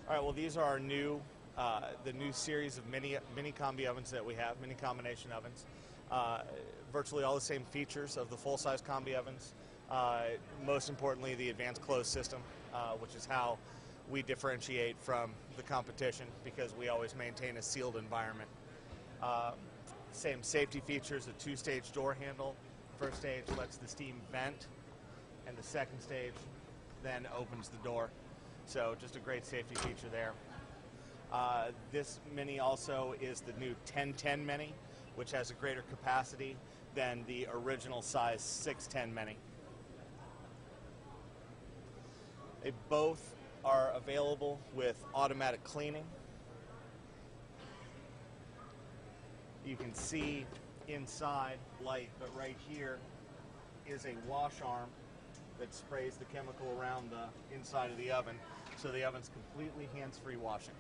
All right, well, these are our the new series of mini combi ovens that we have, mini combination ovens. Virtually all the same features of the full-size combi ovens. Most importantly, the advanced close system, which is how we differentiate from the competition because we always maintain a sealed environment. Same safety features, a two-stage door handle. First stage lets the steam vent, and the second stage then opens the door. So just a great safety feature there. This Mini also is the new 1010 Mini, which has a greater capacity than the original size 610 Mini. They both are available with automatic cleaning. You can see inside light, but right here is a wash arm that sprays the chemical around the inside of the oven, so the oven's completely hands-free washing.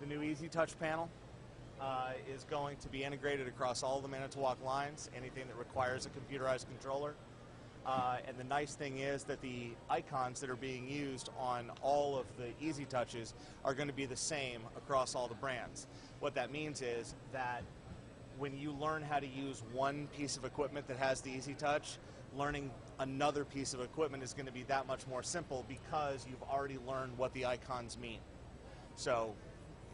The new Easy Touch panel is going to be integrated across all the Manitowoc lines, anything that requires a computerized controller. And the nice thing is that the icons that are being used on all of the Easy Touches are going to be the same across all the brands. What that means is that when you learn how to use one piece of equipment that has the Easy Touch, learning another piece of equipment is going to be that much more simple because you've already learned what the icons mean. So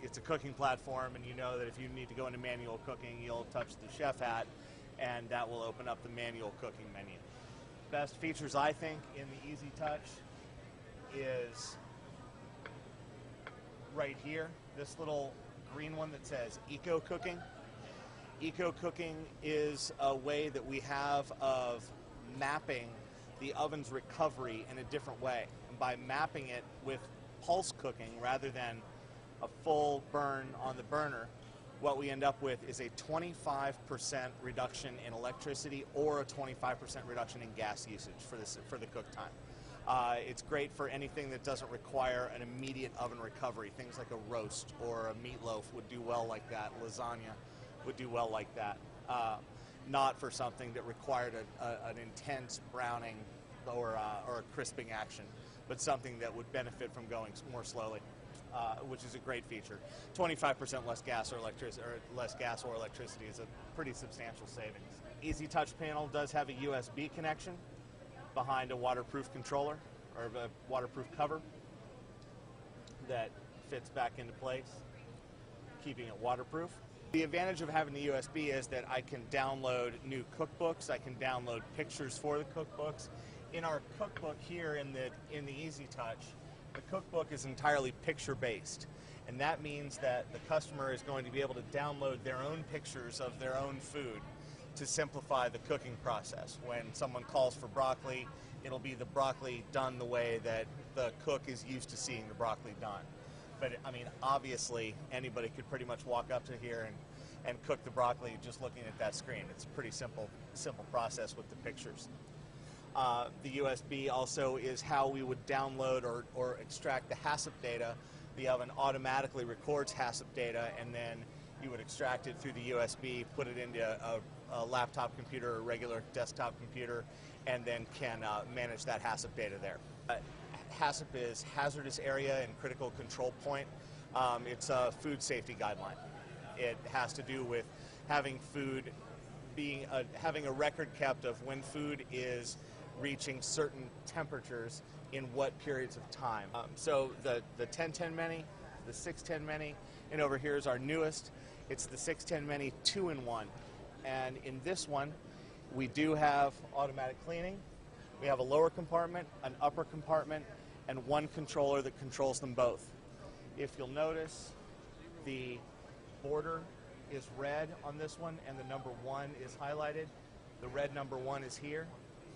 it's a cooking platform, and you know that if you need to go into manual cooking, you'll touch the chef hat, and that will open up the manual cooking menu. Best features, I think, in the Easy Touch is right here, this little green one that says Eco Cooking. Eco Cooking is a way that we have of mapping the oven's recovery in a different way. And by mapping it with pulse cooking rather than a full burn on the burner, what we end up with is a 25% reduction in electricity or a 25% reduction in gas usage for the cook time. It's great for anything that doesn't require an immediate oven recovery. Things like a roast or a meatloaf would do well like that. Lasagna would do well like that. Not for something that required an intense browning or a crisping action, but something that would benefit from going more slowly. Which is a great feature. 25% less gas or electricity is a pretty substantial savings. Easy Touch panel does have a USB connection behind a waterproof controller or a waterproof cover that fits back into place, keeping it waterproof. The advantage of having the USB is that I can download new cookbooks. I can download pictures for the cookbooks. In our cookbook here in the Easy Touch, the cookbook is entirely picture-based, and that means that the customer is going to be able to download their own pictures of their own food to simplify the cooking process. When someone calls for broccoli, it'll be the broccoli done the way that the cook is used to seeing the broccoli done. But I mean, obviously, anybody could pretty much walk up to here and cook the broccoli just looking at that screen. It's a pretty simple process with the pictures. The USB also is how we would download or extract the HACCP data. The oven automatically records HACCP data, and then you would extract it through the USB, put it into a laptop computer or regular desktop computer, and then can manage that HACCP data there. HACCP is Hazardous Area and Critical Control Point. It's a food safety guideline. It has to do with having food having a record kept of when food is reaching certain temperatures in what periods of time. So the 1010 Mini, the 610 Mini, and over here is our newest. It's the 610 Mini 2-in-1. And in this one, we do have automatic cleaning. We have a lower compartment, an upper compartment, and one controller that controls them both. If you'll notice, the border is red on this one, and the number 1 is highlighted. The red number 1 is here.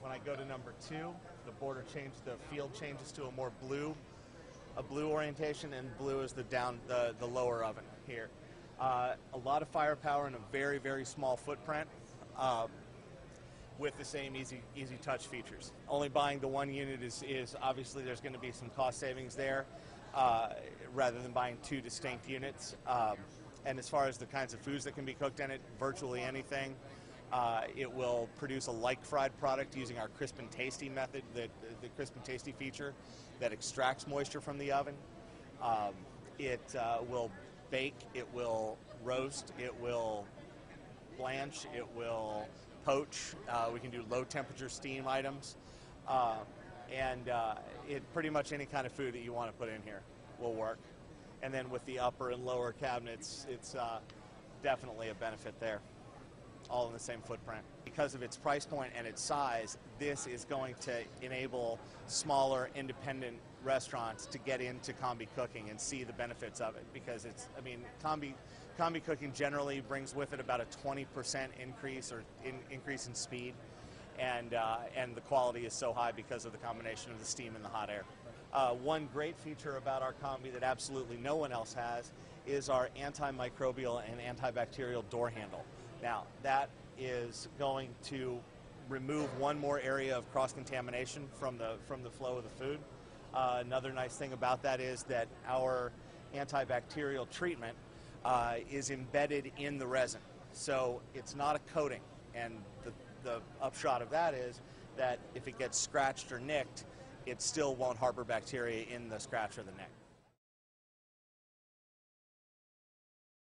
When I go to number 2, the field changes to a more blue orientation, and blue is the lower oven here. A lot of firepower and a very, very small footprint with the same easy touch features. Only buying the one unit is obviously there's going to be some cost savings there rather than buying 2 distinct units. And as far as the kinds of foods that can be cooked in it, virtually anything. It will produce a like fried product using our crisp and tasty method, the crisp and tasty feature that extracts moisture from the oven. It will bake, it will roast, it will blanch, it will poach. We can do low temperature steam items. Pretty much any kind of food that you want to put in here will work. And then with the upper and lower cabinets, it's definitely a benefit there, all in the same footprint. Because of its price point and its size, this is going to enable smaller independent restaurants to get into combi cooking and see the benefits of it, because combi cooking generally brings with it about a 20% increase or increase in speed, and the quality is so high because of the combination of the steam and the hot air. One great feature about our combi that absolutely no one else has is our antimicrobial and antibacterial door handle. Now, that is going to remove one more area of cross-contamination from the flow of the food. Another nice thing about that is that our antibacterial treatment is embedded in the resin, so it's not a coating, and the upshot of that is that if it gets scratched or nicked, it still won't harbor bacteria in the scratch or the nick.